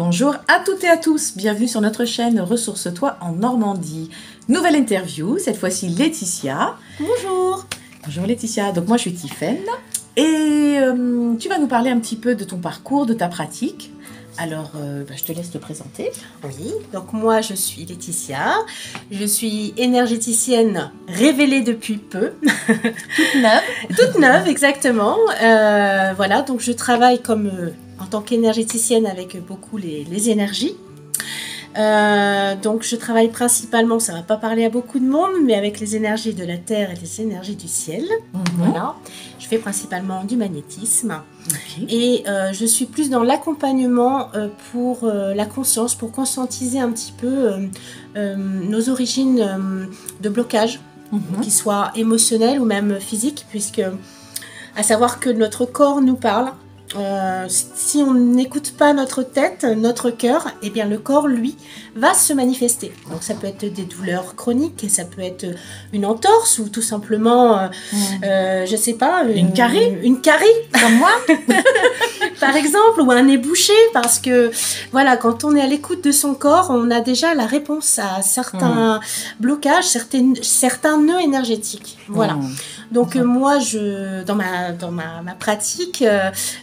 Bonjour à toutes et à tous, bienvenue sur notre chaîne Ressource-toi en Normandie. Nouvelle interview, cette fois-ci Laetitia. Bonjour. Bonjour Laetitia, donc moi je suis Tiffaine et tu vas nous parler un petit peu de ton parcours, de ta pratique. Alors je te laisse te présenter. Oui, donc moi je suis Laetitia, je suis énergéticienne révélée depuis peu. Toute neuve. Toute neuve, exactement. Voilà, donc je travaille en tant qu'énergéticienne avec beaucoup les énergies. Donc je travaille principalement, ça va pas parler à beaucoup de monde, mais avec les énergies de la terre et les énergies du ciel. Voilà. Je fais principalement du magnétisme. Et je suis plus dans l'accompagnement pour la conscience, pour conscientiser un petit peu nos origines de blocage, qu'ils soient émotionnels ou même physiques, puisque à savoir que notre corps nous parle. Si on n'écoute pas notre tête, notre cœur, eh bien le corps, lui, va se manifester. Donc ça peut être des douleurs chroniques, ça peut être une entorse ou tout simplement, je sais pas, une carie, comme moi, par exemple, ou un nez bouché, parce que voilà, quand on est à l'écoute de son corps, on a déjà la réponse à certains blocages, certains nœuds énergétiques. Voilà. Donc moi, dans ma pratique,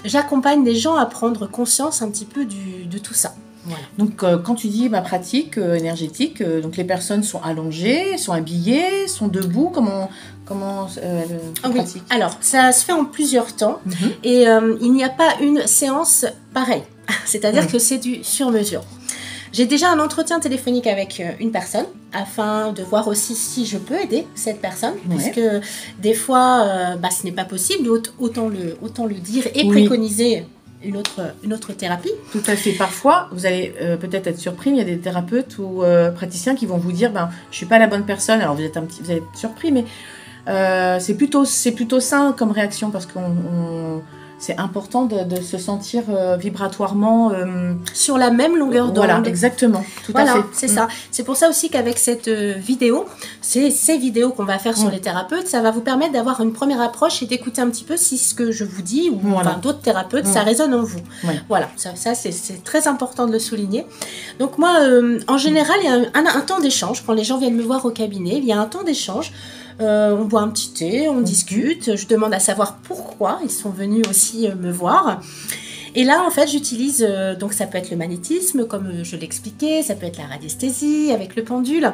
j'accompagne les gens à prendre conscience un petit peu de tout ça. Voilà. Donc quand tu dis ma pratique énergétique, donc les personnes sont allongées, sont habillées, sont debout, comment pratique? Alors ça se fait en plusieurs temps et il n'y a pas une séance pareille. C'est-à-dire que c'est du sur-mesure. J'ai déjà un entretien téléphonique avec une personne afin de voir aussi si je peux aider cette personne, puisque des fois, ce n'est pas possible, autant le dire et préconiser une autre thérapie. Tout à fait. Parfois, vous allez peut-être être surpris, mais il y a des thérapeutes ou praticiens qui vont vous dire je ne suis pas la bonne personne. Alors vous allez être surpris, mais c'est plutôt sain comme réaction parce qu'on c'est important de se sentir vibratoirement sur la même longueur d'onde. Voilà, exactement. Tout à fait. C'est ça. C'est pour ça aussi qu'avec cette vidéo, ces vidéos qu'on va faire sur les thérapeutes, ça va vous permettre d'avoir une première approche et d'écouter un petit peu si ce que je vous dis ou d'autres thérapeutes, ça résonne en vous. Voilà, ça c'est très important de le souligner. Donc moi, en général, il y a un temps d'échange. Quand les gens viennent me voir au cabinet, il y a un temps d'échange. On boit un petit thé, on discute, je demande à savoir pourquoi ils sont venus aussi me voir. Et là, en fait, j'utilise, donc ça peut être le magnétisme, comme je l'expliquais, ça peut être la radiesthésie avec le pendule,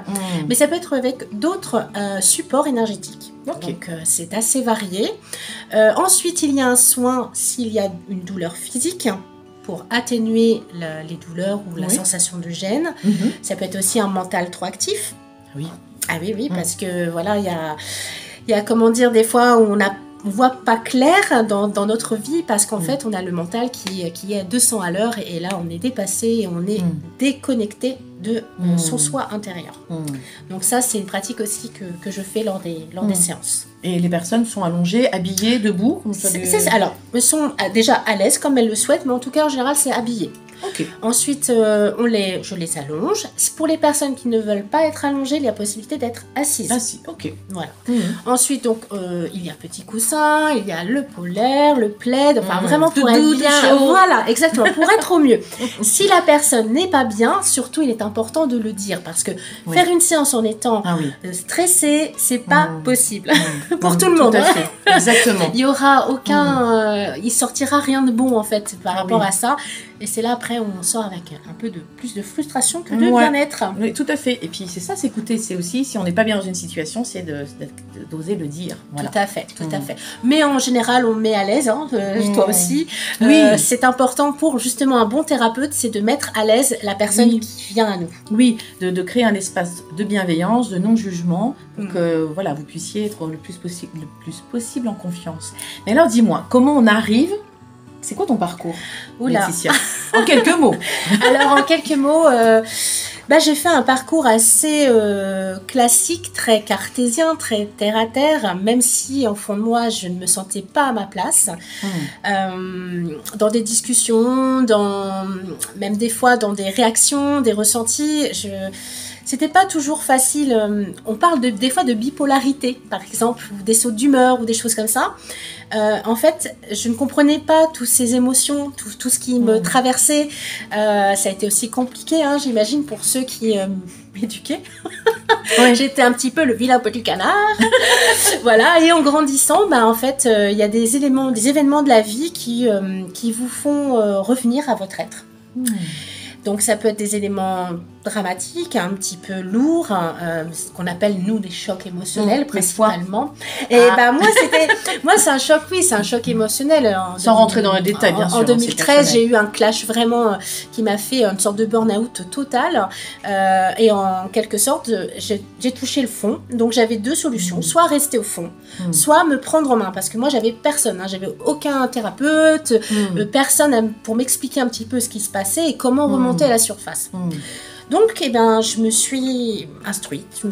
mais ça peut être avec d'autres supports énergétiques. Donc c'est assez varié. Ensuite, il y a un soin s'il y a une douleur physique, pour atténuer les douleurs ou la sensation de gêne. Ça peut être aussi un mental trop actif. Oui. Ah oui, parce que voilà, il y a comment dire, des fois où on voit pas clair dans notre vie parce qu'en fait, on a le mental qui est à 200 à l'heure et là, on est dépassé et on est déconnecté de son soi intérieur. Donc ça, c'est une pratique aussi que je fais lors des séances. Et les personnes sont allongées, habillées, debout Alors, elles sont déjà à l'aise comme elles le souhaitent, mais en tout cas, en général, c'est habillé. Ensuite, je les allonge. Pour les personnes qui ne veulent pas être allongées, il y a la possibilité d'être assises. Voilà. Ensuite, donc, il y a petit coussin, il y a le polaire, le plaid, enfin vraiment pour être bien. Voilà, exactement, pour être au mieux. Si la personne n'est pas bien, surtout, il est important de le dire parce que faire une séance en étant stressé, c'est pas possible pour tout le monde. Tout à fait. Exactement. Il y aura il sortira rien de bon en fait par rapport à ça. Et c'est là après on sort avec un peu plus de frustration que de bien-être. Oui, tout à fait. Et puis c'est ça, s'écouter, c'est aussi si on n'est pas bien dans une situation, c'est d'oser le dire. Voilà. Tout à fait. Mais en général, on met à l'aise, toi aussi. C'est important pour justement un bon thérapeute, c'est de mettre à l'aise la personne qui vient à nous. Oui, de créer un espace de bienveillance, de non-jugement, pour que vous puissiez être le plus possible en confiance. Mais alors dis-moi, comment on arrive? C'est quoi ton parcours, Laetitia? En quelques mots. Alors, en quelques mots, j'ai fait un parcours assez classique, très cartésien, très terre-à-terre, même si, au fond de moi, je ne me sentais pas à ma place. Dans des discussions, même des fois dans des réactions, des ressentis, c'était pas toujours facile. On parle des fois de bipolarité, par exemple, ou des sauts d'humeur ou des choses comme ça. En fait, je ne comprenais pas toutes ces émotions, tout ce qui me traversait. Ça a été aussi compliqué, hein, j'imagine, pour ceux qui m'éduquaient. Ouais. J'étais un petit peu le vilain petit canard. Voilà. Et en grandissant, en fait, il y a des événements de la vie qui vous font revenir à votre être. Donc ça peut être des éléments dramatiques, un petit peu lourds, ce qu'on appelle nous des chocs émotionnels principalement. Et moi c'est un choc, oui, c'est un choc émotionnel. Sans rentrer dans le détail, bien sûr. En 2013, j'ai eu un clash vraiment qui m'a fait une sorte de burn-out total. Et en quelque sorte, j'ai touché le fond. Donc j'avais deux solutions, soit rester au fond, soit me prendre en main, parce que moi j'avais personne, hein, j'avais aucun thérapeute, personne pour m'expliquer un petit peu ce qui se passait et comment remonter à la surface. Donc, je me suis instruite,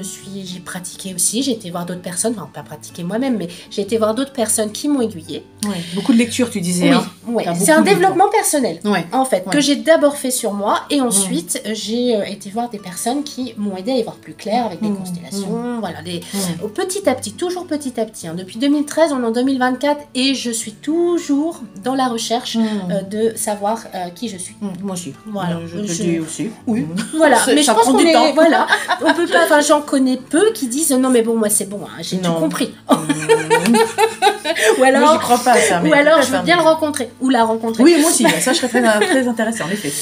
j'ai pratiqué aussi, j'ai été voir d'autres personnes, enfin pas pratiqué moi-même, mais j'ai été voir d'autres personnes qui m'ont aiguillée. Ouais, beaucoup de lectures, tu disais. Oui, ouais. C'est un développement personnel, en fait, que j'ai d'abord fait sur moi, et ensuite j'ai été voir des personnes qui m'ont aidé à y voir plus clair avec des constellations, voilà, petit à petit, toujours petit à petit. Hein. Depuis 2013, on est en 2024, et je suis toujours dans la recherche de savoir qui je suis. Moi aussi. Voilà, je te dis aussi. Oui. Voilà, mais je pense qu'on est, voilà, on peut pas, enfin j'en connais peu qui disent non mais bon moi c'est bon, hein, j'ai tout compris. Ou alors, moi, j'y crois pas ça. Ou alors je veux bien le rencontrer ou la rencontrer. Oui, moi aussi, ça je serais très intéressant en effet.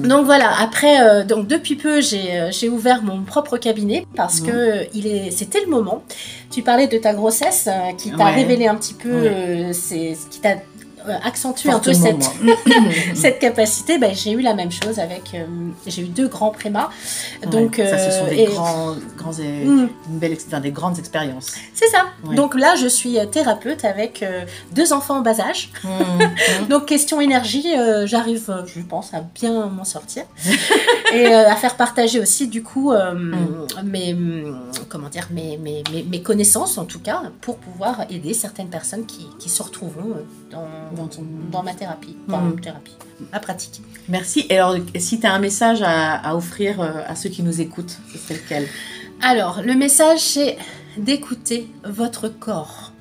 Donc voilà, après, donc depuis peu j'ai ouvert mon propre cabinet parce que c'était le moment. Tu parlais de ta grossesse qui t'a révélé un petit peu, qui t'a accentuer un peu cette capacité. J'ai eu la même chose avec j'ai eu 2 grands prémas, donc ça ce sont des grandes expériences. C'est ça. Donc là je suis thérapeute avec 2 enfants en bas âge. Donc question énergie, j'arrive, je pense, à bien m'en sortir et à faire partager aussi du coup mes connaissances en tout cas, pour pouvoir aider certaines personnes qui se retrouveront dans ma thérapie, ma pratique. Merci. Et alors, si tu as un message à offrir à ceux qui nous écoutent, ce serait lequel ? Alors, le message, c'est d'écouter votre corps.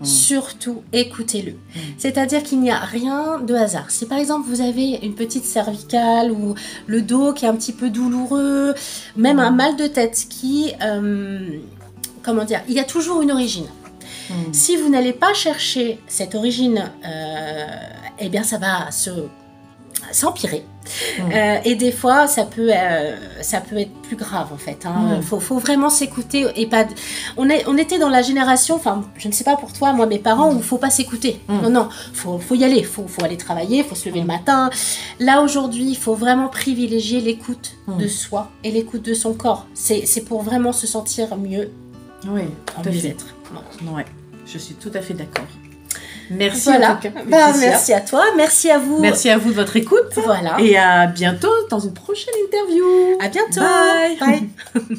Surtout, écoutez-le. C'est-à-dire qu'il n'y a rien de hasard. Si par exemple, vous avez une petite cervicale ou le dos qui est un petit peu douloureux, même un mal de tête qui... il y a toujours une origine. Si vous n'allez pas chercher cette origine, ça va s'empirer. Et des fois, ça peut être plus grave en fait. Faut vraiment s'écouter et pas. On était dans la génération, enfin, je ne sais pas pour toi, moi, mes parents, où faut pas s'écouter. Non, faut y aller. Faut aller travailler, faut se lever le matin. Là aujourd'hui, il faut vraiment privilégier l'écoute de soi et l'écoute de son corps. C'est pour vraiment se sentir mieux. Oui, tout à fait. Ouais, je suis tout à fait d'accord. Merci. Voilà. Merci à toi, merci à vous. Merci à vous de votre écoute. Voilà. Et à bientôt dans une prochaine interview. À bientôt. Bye. Bye.